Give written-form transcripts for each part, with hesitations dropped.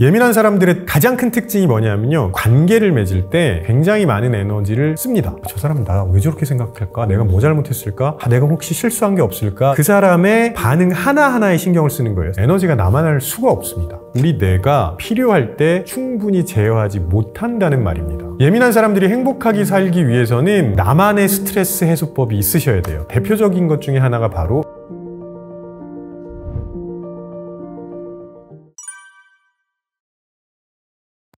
예민한 사람들의 가장 큰 특징이 뭐냐면요, 관계를 맺을 때 굉장히 많은 에너지를 씁니다. 저 사람은 나 왜 저렇게 생각할까? 내가 뭐 잘못했을까? 내가 혹시 실수한 게 없을까? 그 사람의 반응 하나하나에 신경을 쓰는 거예요. 에너지가 남아날 수가 없습니다. 우리 뇌가 필요할 때 충분히 제어하지 못한다는 말입니다. 예민한 사람들이 행복하게 살기 위해서는 나만의 스트레스 해소법이 있으셔야 돼요. 대표적인 것 중에 하나가 바로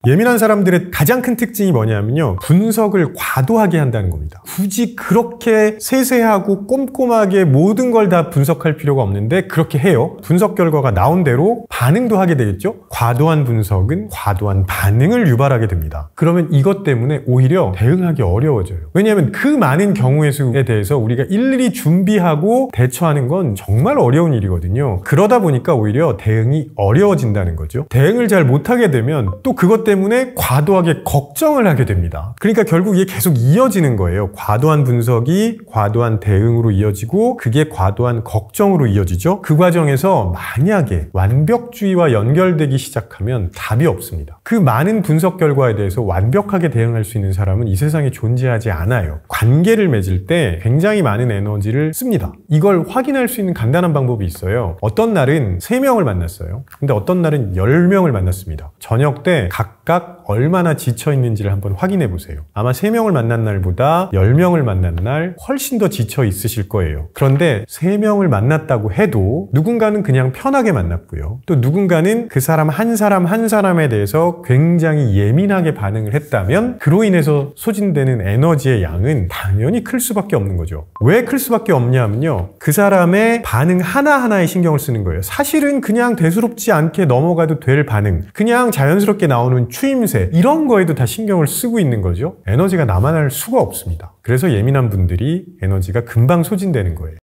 예민한 사람들의 가장 큰 특징이 뭐냐면요, 분석을 과도하게 한다는 겁니다. 굳이 그렇게 세세하고 꼼꼼하게 모든 걸 다 분석할 필요가 없는데 그렇게 해요. 분석 결과가 나온 대로 반응도 하게 되겠죠. 과도한 분석은 과도한 반응을 유발하게 됩니다. 그러면 이것 때문에 오히려 대응하기 어려워져요. 왜냐하면 그 많은 경우의 수에 대해서 우리가 일일이 준비하고 대처하는 건 정말 어려운 일이거든요. 그러다 보니까 오히려 대응이 어려워진다는 거죠. 대응을 잘 못하게 되면 또 그것 때문에 과도하게 걱정을 하게 됩니다. 그러니까 결국 이게 계속 이어지는 거예요. 과도한 분석이 과도한 대응으로 이어지고 그게 과도한 걱정으로 이어지죠. 그 과정에서 만약에 완벽주의와 연결되기 시작하면 답이 없습니다. 그 많은 분석 결과에 대해서 완벽하게 대응할 수 있는 사람은 이 세상에 존재하지 않아요. 관계를 맺을 때 굉장히 많은 에너지를 씁니다. 이걸 확인할 수 있는 간단한 방법이 있어요. 어떤 날은 3명을 만났어요. 근데 어떤 날은 10명을 만났습니다. 저녁 때 각각 얼마나 지쳐 있는지를 한번 확인해 보세요. 아마 3명을 만난 날보다 10명을 만난 날 훨씬 더 지쳐 있으실 거예요. 그런데 3명을 만났다고 해도 누군가는 그냥 편하게 만났고요. 또 누군가는 그 사람 한 사람에 대해서 굉장히 예민하게 반응을 했다면 그로 인해서 소진되는 에너지의 양은 당연히 클 수밖에 없는 거죠. 왜 클 수밖에 없냐면요, 그 사람의 반응 하나하나에 신경을 쓰는 거예요. 사실은 그냥 대수롭지 않게 넘어가도 될 반응, 그냥 자연스럽게 나오는 추임새, 이런 거에도 다 신경을 쓰고 있는 거죠. 에너지가 남아날 수가 없습니다. 그래서 예민한 분들이 에너지가 금방 소진되는 거예요.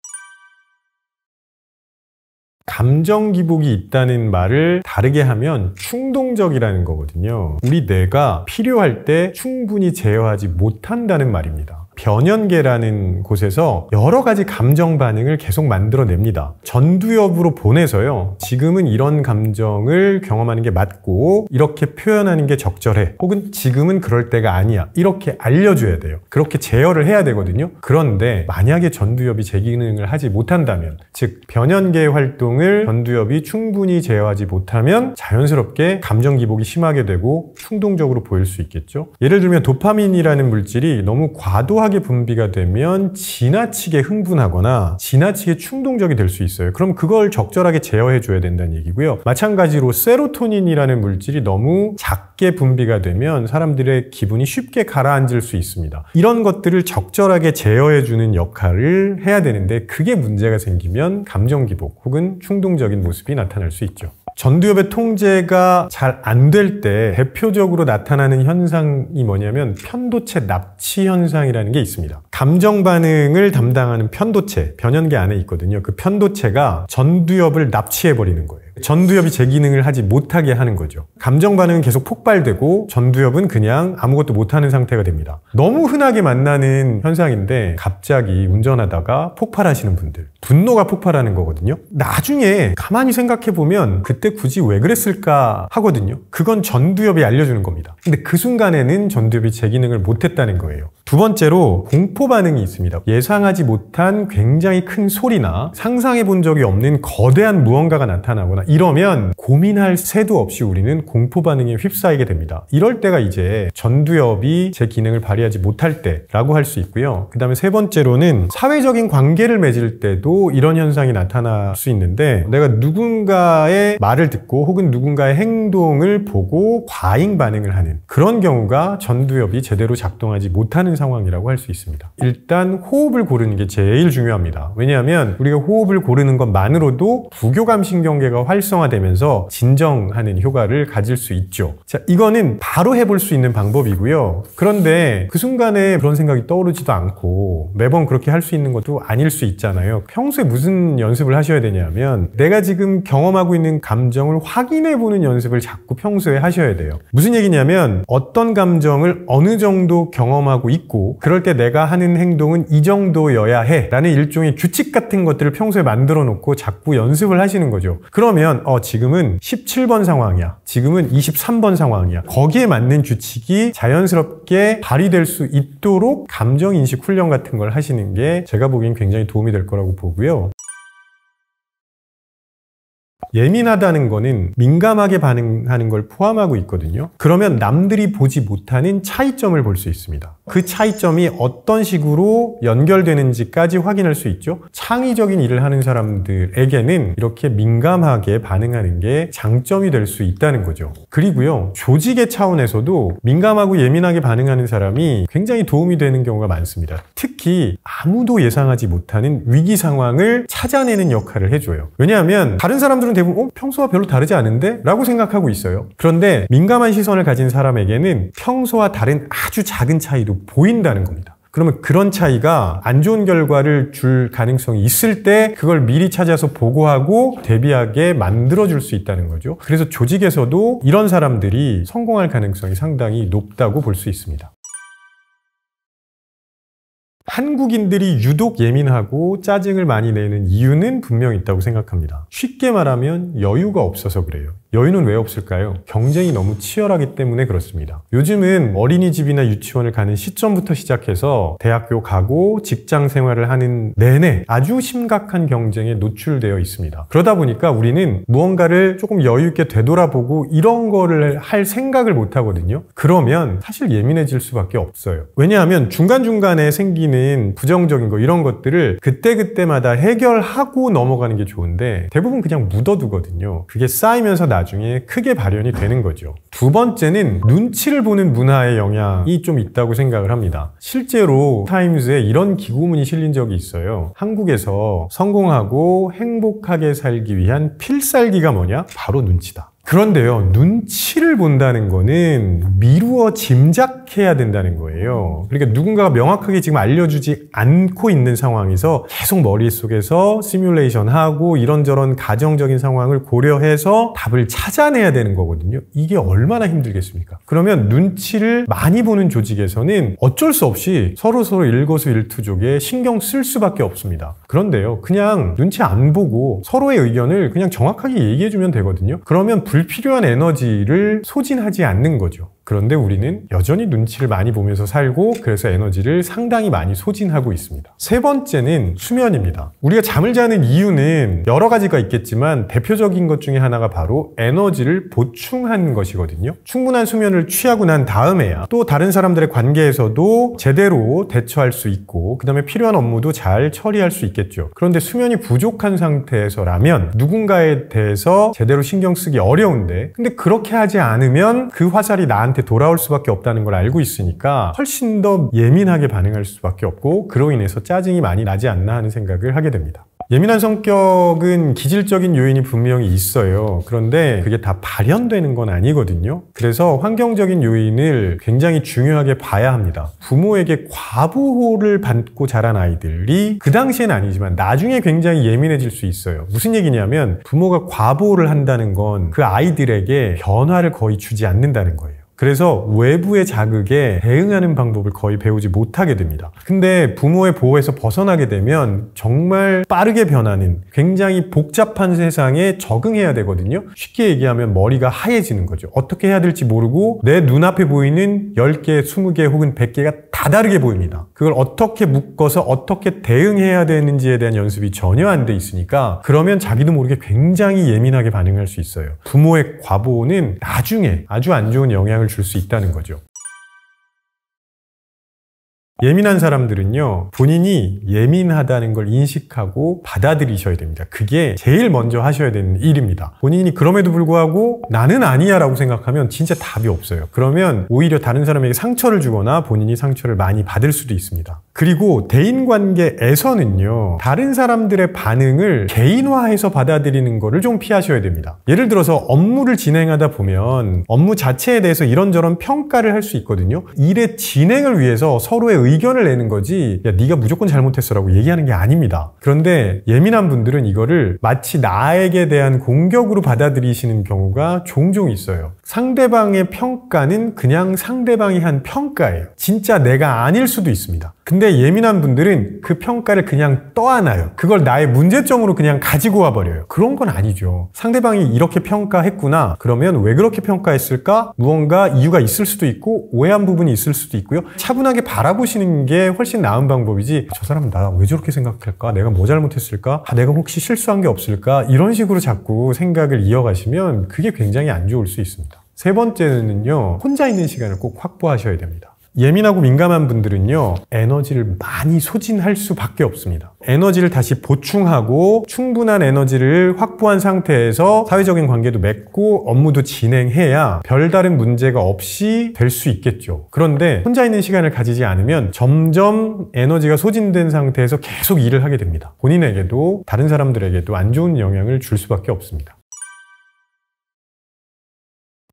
감정 기복이 있다는 말을 다르게 하면 충동적이라는 거거든요. 우리 뇌가 필요할 때 충분히 제어하지 못한다는 말입니다. 변연계라는 곳에서 여러 가지 감정 반응을 계속 만들어냅니다. 전두엽으로 보내서요, 지금은 이런 감정을 경험하는 게 맞고 이렇게 표현하는 게 적절해, 혹은 지금은 그럴 때가 아니야, 이렇게 알려줘야 돼요. 그렇게 제어를 해야 되거든요. 그런데 만약에 전두엽이 제 기능을 하지 못한다면, 즉 변연계 활동을 전두엽이 충분히 제어하지 못하면 자연스럽게 감정 기복이 심하게 되고 충동적으로 보일 수 있겠죠. 예를 들면 도파민이라는 물질이 너무 과도하게 분비가 되면 지나치게 흥분하거나 지나치게 충동적이 될 수 있어요. 그럼 그걸 적절하게 제어해 줘야 된다는 얘기고요. 마찬가지로 세로토닌이라는 물질이 너무 작게 분비가 되면 사람들의 기분이 쉽게 가라앉을 수 있습니다. 이런 것들을 적절하게 제어해 주는 역할을 해야 되는데 그게 문제가 생기면 감정 기복 혹은 충동적인 모습이 나타날 수 있죠. 전두엽의 통제가 잘 안 될 때 대표적으로 나타나는 현상이 뭐냐면 편도체 납치 현상이라는 게 있습니다. 감정 반응을 담당하는 편도체, 변연계 안에 있거든요. 그 편도체가 전두엽을 납치해버리는 거예요. 전두엽이 제 기능을 하지 못하게 하는 거죠. 감정 반응은 계속 폭발되고 전두엽은 그냥 아무것도 못하는 상태가 됩니다. 너무 흔하게 만나는 현상인데 갑자기 운전하다가 폭발하시는 분들, 분노가 폭발하는 거거든요. 나중에 가만히 생각해보면 그때 굳이 왜 그랬을까 하거든요. 그건 전두엽이 알려주는 겁니다. 근데 그 순간에는 전두엽이 제 기능을 못했다는 거예요. 두 번째로 공포 반응이 있습니다. 예상하지 못한 굉장히 큰 소리나 상상해 본 적이 없는 거대한 무언가가 나타나거나 이러면 고민할 새도 없이 우리는 공포 반응에 휩싸이게 됩니다. 이럴 때가 이제 전두엽이 제 기능을 발휘하지 못할 때라고 할 수 있고요. 그 다음에 세 번째로는 사회적인 관계를 맺을 때도 이런 현상이 나타날 수 있는데, 내가 누군가의 말을 듣고 혹은 누군가의 행동을 보고 과잉 반응을 하는 그런 경우가 전두엽이 제대로 작동하지 못하는 상황이라고 할 수 있습니다. 일단 호흡을 고르는 게 제일 중요합니다. 왜냐하면 우리가 호흡을 고르는 것만으로도 부교감신경계가 활성화되면서 진정하는 효과를 가질 수 있죠. 자, 이거는 바로 해볼 수 있는 방법이고요. 그런데 그 순간에 그런 생각이 떠오르지도 않고 매번 그렇게 할 수 있는 것도 아닐 수 있잖아요. 평소에 무슨 연습을 하셔야 되냐면, 내가 지금 경험하고 있는 감정을 확인해보는 연습을 자꾸 평소에 하셔야 돼요. 무슨 얘기냐면, 어떤 감정을 어느 정도 경험하고 있고 있고 그럴 때 내가 하는 행동은 이 정도여야 해 라는 일종의 규칙 같은 것들을 평소에 만들어 놓고 자꾸 연습을 하시는 거죠. 그러면 지금은 17번 상황이야, 지금은 23번 상황이야, 거기에 맞는 규칙이 자연스럽게 발휘될 수 있도록 감정인식 훈련 같은 걸 하시는 게 제가 보기엔 굉장히 도움이 될 거라고 보고요. 예민하다는 거는 민감하게 반응하는 걸 포함하고 있거든요. 그러면 남들이 보지 못하는 차이점을 볼 수 있습니다. 그 차이점이 어떤 식으로 연결되는지까지 확인할 수 있죠. 창의적인 일을 하는 사람들에게는 이렇게 민감하게 반응하는 게 장점이 될 수 있다는 거죠. 그리고요, 조직의 차원에서도 민감하고 예민하게 반응하는 사람이 굉장히 도움이 되는 경우가 많습니다. 특히 아무도 예상하지 못하는 위기 상황을 찾아내는 역할을 해줘요. 왜냐하면 다른 사람들은 대부분 평소와 별로 다르지 않은데? 라고 생각하고 있어요. 그런데 민감한 시선을 가진 사람에게는 평소와 다른 아주 작은 차이도 보인다는 겁니다. 그러면 그런 차이가 안 좋은 결과를 줄 가능성이 있을 때 그걸 미리 찾아서 보고하고 대비하게 만들어줄 수 있다는 거죠. 그래서 조직에서도 이런 사람들이 성공할 가능성이 상당히 높다고 볼 수 있습니다. 한국인들이 유독 예민하고 짜증을 많이 내는 이유는 분명히 있다고 생각합니다. 쉽게 말하면 여유가 없어서 그래요. 여유는 왜 없을까요? 경쟁이 너무 치열하기 때문에 그렇습니다. 요즘은 어린이집이나 유치원을 가는 시점부터 시작해서 대학교 가고 직장 생활을 하는 내내 아주 심각한 경쟁에 노출되어 있습니다. 그러다 보니까 우리는 무언가를 조금 여유 있게 되돌아보고 이런 거를 할 생각을 못 하거든요. 그러면 사실 예민해질 수밖에 없어요. 왜냐하면 중간중간에 생기는 부정적인 거 이런 것들을 그때그때마다 해결하고 넘어가는 게 좋은데 대부분 그냥 묻어두거든요. 그게 쌓이면서 나중에 크게 발현이 되는 거죠. 두 번째는 눈치를 보는 문화의 영향이 좀 있다고 생각을 합니다. 실제로 타임즈에 이런 기고문이 실린 적이 있어요. 한국에서 성공하고 행복하게 살기 위한 필살기가 뭐냐? 바로 눈치다. 그런데요, 눈치를 본다는 거는 미루어 짐작해야 된다는 거예요. 그러니까 누군가가 명확하게 지금 알려주지 않고 있는 상황에서 계속 머릿속에서 시뮬레이션하고 이런저런 가정적인 상황을 고려해서 답을 찾아내야 되는 거거든요. 이게 얼마나 힘들겠습니까? 그러면 눈치를 많이 보는 조직에서는 어쩔 수 없이 서로서로 일거수일투족에 신경 쓸 수밖에 없습니다. 그런데요, 그냥 눈치 안 보고 서로의 의견을 그냥 정확하게 얘기해주면 되거든요. 그러면 불필요한 에너지를 소진하지 않는 거죠. 그런데 우리는 여전히 눈치를 많이 보면서 살고 그래서 에너지를 상당히 많이 소진하고 있습니다. 세 번째는 수면입니다. 우리가 잠을 자는 이유는 여러 가지가 있겠지만 대표적인 것 중에 하나가 바로 에너지를 보충하는 것이거든요. 충분한 수면을 취하고 난 다음에야 또 다른 사람들의 관계에서도 제대로 대처할 수 있고 그 다음에 필요한 업무도 잘 처리할 수 있겠죠. 그런데 수면이 부족한 상태에서라면 누군가에 대해서 제대로 신경 쓰기 어려운데 근데 그렇게 하지 않으면 그 화살이 나한테 돌아올 수밖에 없다는 걸 알고 있으니까 훨씬 더 예민하게 반응할 수밖에 없고 그로 인해서 짜증이 많이 나지 않나 하는 생각을 하게 됩니다. 예민한 성격은 기질적인 요인이 분명히 있어요. 그런데 그게 다 발현되는 건 아니거든요. 그래서 환경적인 요인을 굉장히 중요하게 봐야 합니다. 부모에게 과보호를 받고 자란 아이들이 그 당시엔 아니지만 나중에 굉장히 예민해질 수 있어요. 무슨 얘기냐면 부모가 과보호를 한다는 건 그 아이들에게 변화를 거의 주지 않는다는 거예요. 그래서 외부의 자극에 대응하는 방법을 거의 배우지 못하게 됩니다. 근데 부모의 보호에서 벗어나게 되면 정말 빠르게 변하는 굉장히 복잡한 세상에 적응해야 되거든요. 쉽게 얘기하면 머리가 하얘지는 거죠. 어떻게 해야 될지 모르고 내 눈앞에 보이는 10개, 20개 혹은 100개가 다 다르게 보입니다. 그걸 어떻게 묶어서 어떻게 대응해야 되는지에 대한 연습이 전혀 안 돼 있으니까 그러면 자기도 모르게 굉장히 예민하게 반응할 수 있어요. 부모의 과보호는 나중에 아주 안 좋은 영향을 줄 수 있다는 거죠. 예민한 사람들은요, 본인이 예민하다는 걸 인식하고 받아들이셔야 됩니다. 그게 제일 먼저 하셔야 되는 일입니다. 본인이 그럼에도 불구하고 나는 아니야 라고 생각하면 진짜 답이 없어요. 그러면 오히려 다른 사람에게 상처를 주거나 본인이 상처를 많이 받을 수도 있습니다. 그리고 대인관계에서는요, 다른 사람들의 반응을 개인화해서 받아들이는 거를 좀 피하셔야 됩니다. 예를 들어서 업무를 진행하다 보면 업무 자체에 대해서 이런저런 평가를 할 수 있거든요. 일의 진행을 위해서 서로의 의견을 내는 거지 야 네가 무조건 잘못했어 라고 얘기하는 게 아닙니다. 그런데 예민한 분들은 이거를 마치 나에게 대한 공격으로 받아들이시는 경우가 종종 있어요. 상대방의 평가는 그냥 상대방이 한 평가예요. 진짜 내가 아닐 수도 있습니다. 근데 예민한 분들은 그 평가를 그냥 떠안아요. 그걸 나의 문제점으로 그냥 가지고 와버려요. 그런 건 아니죠. 상대방이 이렇게 평가했구나. 그러면 왜 그렇게 평가했을까? 무언가 이유가 있을 수도 있고 오해한 부분이 있을 수도 있고요. 차분하게 바라보시는 게 훨씬 나은 방법이지, 저 사람은 나 왜 저렇게 생각할까? 내가 뭐 잘못했을까? 내가 혹시 실수한 게 없을까? 이런 식으로 자꾸 생각을 이어가시면 그게 굉장히 안 좋을 수 있습니다. 세 번째는요, 혼자 있는 시간을 꼭 확보하셔야 됩니다. 예민하고 민감한 분들은요, 에너지를 많이 소진할 수밖에 없습니다. 에너지를 다시 보충하고 충분한 에너지를 확보한 상태에서 사회적인 관계도 맺고 업무도 진행해야 별다른 문제가 없이 될 수 있겠죠. 그런데 혼자 있는 시간을 가지지 않으면 점점 에너지가 소진된 상태에서 계속 일을 하게 됩니다. 본인에게도 다른 사람들에게도 안 좋은 영향을 줄 수밖에 없습니다.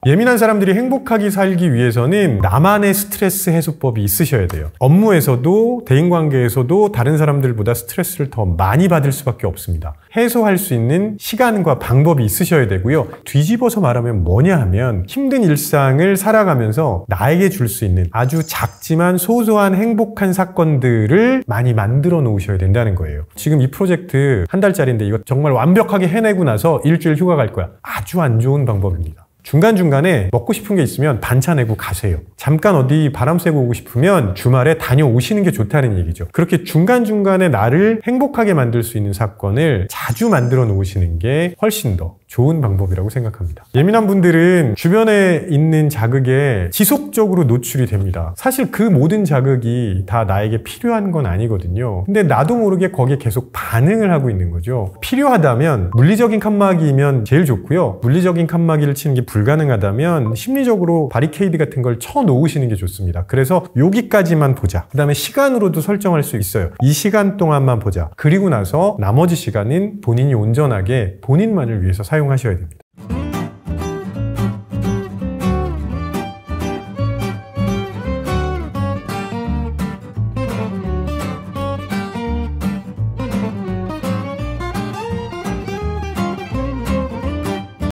예민한 사람들이 행복하게 살기 위해서는 나만의 스트레스 해소법이 있으셔야 돼요. 업무에서도 대인관계에서도 다른 사람들보다 스트레스를 더 많이 받을 수밖에 없습니다. 해소할 수 있는 시간과 방법이 있으셔야 되고요. 뒤집어서 말하면 뭐냐 하면 힘든 일상을 살아가면서 나에게 줄 수 있는 아주 작지만 소소한 행복한 사건들을 많이 만들어 놓으셔야 된다는 거예요. 지금 이 프로젝트 한 달짜리인데 이거 정말 완벽하게 해내고 나서 일주일 휴가 갈 거야. 아주 안 좋은 방법입니다. 중간중간에 먹고 싶은 게 있으면 반차 내고 가세요. 잠깐 어디 바람 쐬고 오고 싶으면 주말에 다녀오시는 게 좋다는 얘기죠. 그렇게 중간중간에 나를 행복하게 만들 수 있는 사건을 자주 만들어 놓으시는 게 훨씬 더 좋은 방법이라고 생각합니다. 예민한 분들은 주변에 있는 자극에 지속적으로 노출이 됩니다. 사실 그 모든 자극이 다 나에게 필요한 건 아니거든요. 근데 나도 모르게 거기에 계속 반응을 하고 있는 거죠. 필요하다면 물리적인 칸막이면 제일 좋고요. 물리적인 칸막이를 치는 게 불가능하다면 심리적으로 바리케이드 같은 걸 쳐 놓으시는 게 좋습니다. 그래서 여기까지만 보자. 그 다음에 시간으로도 설정할 수 있어요. 이 시간 동안만 보자. 그리고 나서 나머지 시간은 본인이 온전하게 본인만을 위해서 사용하셔야 됩니다.